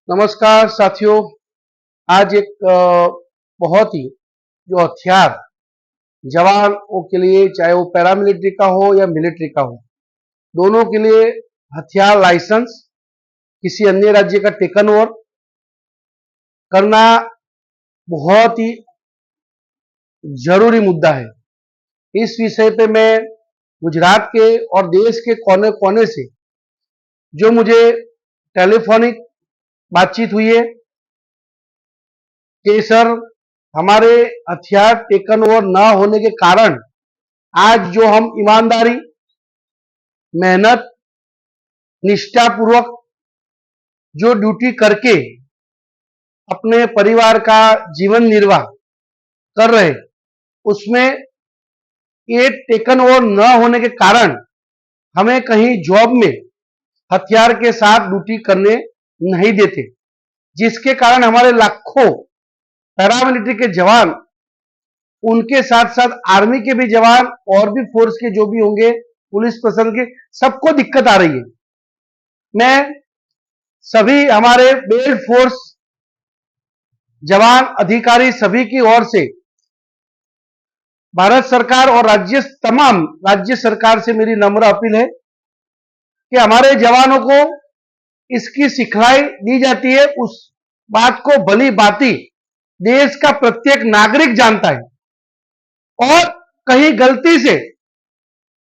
नमस्कार साथियों। आज एक बहुत ही जो हथियार जवानों के लिए, चाहे वो पैरामिलिट्री का हो या मिलिट्री का हो, दोनों के लिए हथियार लाइसेंस किसी अन्य राज्य का टेकन ओवर करना बहुत ही जरूरी मुद्दा है। इस विषय पे मैं गुजरात के और देश के कोने कोने से जो मुझे टेलीफोनिक बातचीत हुई है कि सर, हमारे हथियार टेकन ओवर ना होने के कारण आज जो हम ईमानदारी, मेहनत, निष्ठापूर्वक जो ड्यूटी करके अपने परिवार का जीवन निर्वाह कर रहे, उसमें ये टेकन ओवर न होने के कारण हमें कहीं जॉब में हथियार के साथ ड्यूटी करने नहीं देते, जिसके कारण हमारे लाखों पैरामिलिट्री के जवान, उनके साथ साथ आर्मी के भी जवान और भी फोर्स के जो भी होंगे, पुलिस प्रशासन के, सबको दिक्कत आ रही है। मैं सभी हमारे बेल्ट फोर्स जवान, अधिकारी सभी की ओर से भारत सरकार और तमाम राज्य सरकार से मेरी नम्र अपील है कि हमारे जवानों को इसकी सिखलाई दी जाती है, उस बात को भली भांति देश का प्रत्येक नागरिक जानता है। और कहीं गलती से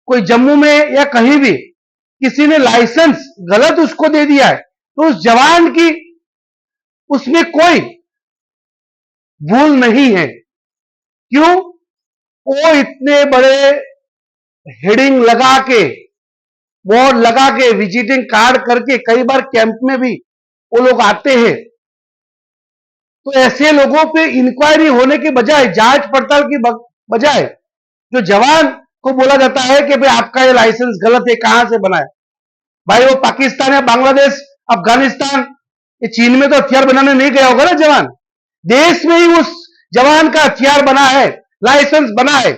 कोई जम्मू में या कहीं भी किसी ने लाइसेंस गलत उसको दे दिया है, तो उस जवान की उसमें कोई भूल नहीं है। क्यों? वो इतने बड़े हेडिंग लगा के, बोर्ड लगा के, विजिटिंग कार्ड करके, कई बार कैंप में भी वो लोग आते हैं, तो ऐसे लोगों पे इंक्वायरी होने के बजाय, जांच पड़ताल की बजाय, जो जवान को बोला जाता है कि भाई आपका ये लाइसेंस गलत है, कहां से बना है? भाई वो पाकिस्तान या बांग्लादेश, अफगानिस्तान, ये चीन में तो हथियार बनाने नहीं गया होगा ना जवान, देश में ही उस जवान का हथियार बना है, लाइसेंस बना है।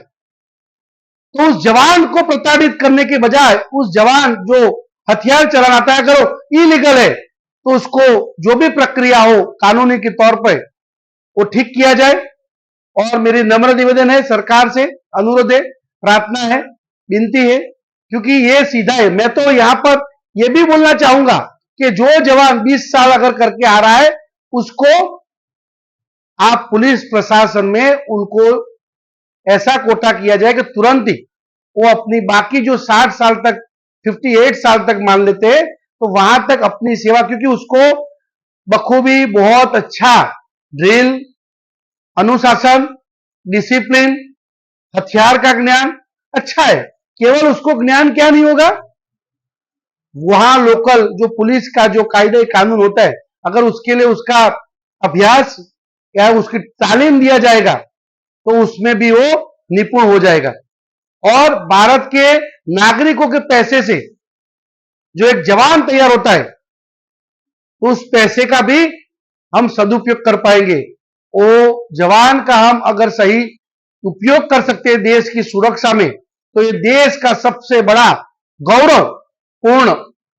तो उस जवान को प्रताड़ित करने के बजाय, उस जवान जो हथियार चलाना है, अगर वो इलीगल है तो उसको जो भी प्रक्रिया हो कानूनी के तौर पर वो ठीक किया जाए। और मेरी नम्र निवेदन है सरकार से, अनुरोध है, प्रार्थना है, विनती है, क्योंकि ये सीधा है। मैं तो यहां पर यह भी बोलना चाहूंगा कि जो जवान 20 साल अगर करके आ रहा है, उसको आप पुलिस प्रशासन में उनको ऐसा कोटा किया जाए कि तुरंत ही वो अपनी बाकी जो 60 साल तक, 58 साल तक मान लेते हैं, तो वहां तक अपनी सेवा, क्योंकि उसको बखूबी बहुत अच्छा ड्रिल, अनुशासन, डिसिप्लिन, हथियार का ज्ञान अच्छा है। केवल उसको ज्ञान क्या नहीं होगा, वहां लोकल जो पुलिस का जो कायदे कानून होता है, अगर उसके लिए उसका अभ्यास या उसकी तालीम दिया जाएगा तो उसमें भी वो निपुण हो जाएगा। और भारत के नागरिकों के पैसे से जो एक जवान तैयार होता है, तो उस पैसे का भी हम सदुपयोग कर पाएंगे। वो जवान का हम अगर सही उपयोग कर सकते हैं देश की सुरक्षा में, तो ये देश का सबसे बड़ा गौरवपूर्ण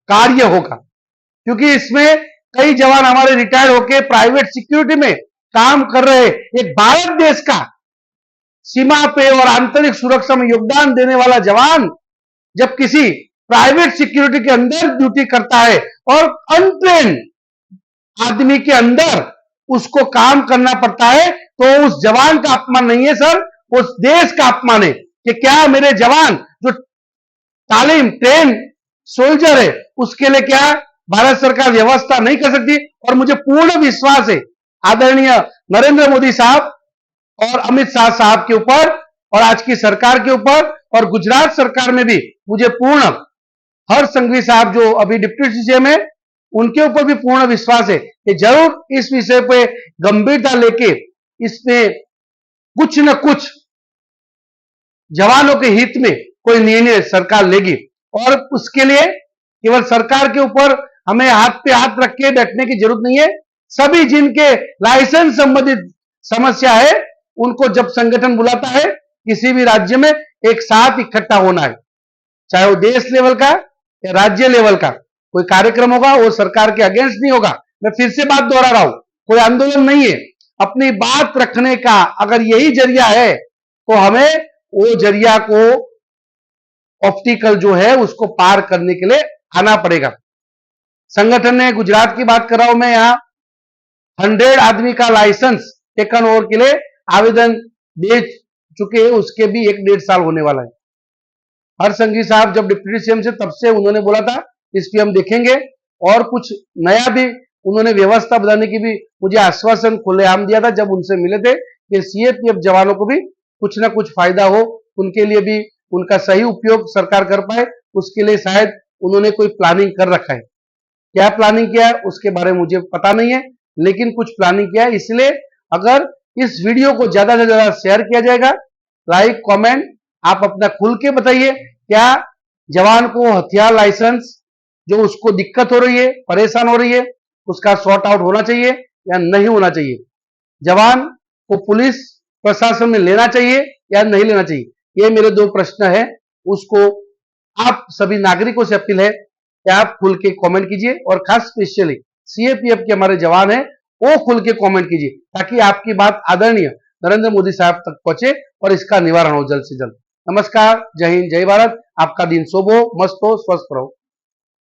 कार्य होगा। क्योंकि इसमें कई जवान हमारे रिटायर होकर प्राइवेट सिक्योरिटी में काम कर रहे, एक भारत देश का सीमा पे और आंतरिक सुरक्षा में योगदान देने वाला जवान जब किसी प्राइवेट सिक्योरिटी के अंदर ड्यूटी करता है और अनट्रेन आदमी के अंदर उसको काम करना पड़ता है, तो उस जवान का अपमान नहीं है सर, उस देश का अपमान है कि क्या मेरे जवान जो तालीम ट्रेन सोल्जर है, उसके लिए क्या भारत सरकार व्यवस्था नहीं कर सकती? और मुझे पूर्ण विश्वास है आदरणीय नरेंद्र मोदी साहब और अमित शाह साहब के ऊपर, और आज की सरकार के ऊपर, और गुजरात सरकार में भी मुझे पूर्ण, हर्ष संघवी साहब जो अभी डिप्टी सीएम है, उनके ऊपर भी पूर्ण विश्वास है कि जरूर इस विषय पे गंभीरता लेके इसमें कुछ न कुछ जवानों के हित में कोई निर्णय सरकार लेगी। और उसके लिए केवल सरकार के ऊपर हमें हाथ पे हाथ रख के बैठने की जरूरत नहीं है। सभी जिनके लाइसेंस संबंधित समस्या है, उनको जब संगठन बुलाता है किसी भी राज्य में, एक साथ इकट्ठा होना है, चाहे वो देश लेवल का या राज्य लेवल का कोई कार्यक्रम होगा, वो सरकार के अगेंस्ट नहीं होगा, मैं फिर से बात दोहरा रहा हूं, कोई आंदोलन नहीं है, अपनी बात रखने का अगर यही जरिया है तो हमें वो जरिया को ऑब्स्टिकल जो है उसको पार करने के लिए आना पड़ेगा। संगठन ने, गुजरात की बात कर रहा हूं मैं, यहां 100 आदमी का लाइसेंस टेकन ओवर के लिए आवेदन दे चुके हैं, उसके भी 1-1.5 साल होने वाला है। हरसंघवी साहब जब डिप्टी सीएम से तब से उन्होंने बोला था इस पे हम देखेंगे, और कुछ नया भी उन्होंने व्यवस्था बनाने की भी मुझे आश्वासन खुलेआम दिया था जब उनसे मिले थे कि सीएपीएफ जवानों को भी कुछ ना कुछ फायदा हो, उनके लिए भी उनका सही उपयोग सरकार कर पाए, उसके लिए शायद उन्होंने कोई प्लानिंग कर रखा है। क्या प्लानिंग किया है उसके बारे में मुझे पता नहीं है, लेकिन कुछ प्लानिंग किया है। इसलिए अगर इस वीडियो को ज्यादा से ज्यादा शेयर किया जाएगा, लाइक कमेंट, आप अपना खुल के बताइए क्या जवान को हथियार लाइसेंस जो उसको दिक्कत हो रही है, परेशान हो रही है, उसका सॉर्ट आउट होना चाहिए या नहीं होना चाहिए, जवान को पुलिस प्रशासन में लेना चाहिए या नहीं लेना चाहिए, ये मेरे 2 प्रश्न है। उसको आप सभी नागरिकों से अपील है कि आप खुल के कमेंट कीजिए, और खास स्पेशली सीएपीएफ के हमारे जवान हैं वो खुल के कमेंट कीजिए ताकि आपकी बात आदरणीय नरेंद्र मोदी साहब तक पहुंचे और इसका निवारण हो जल्द से जल्द। नमस्कार, जय हिंद, जय भारत। आपका दिन शुभ हो, मस्त हो, स्वस्थ रहो।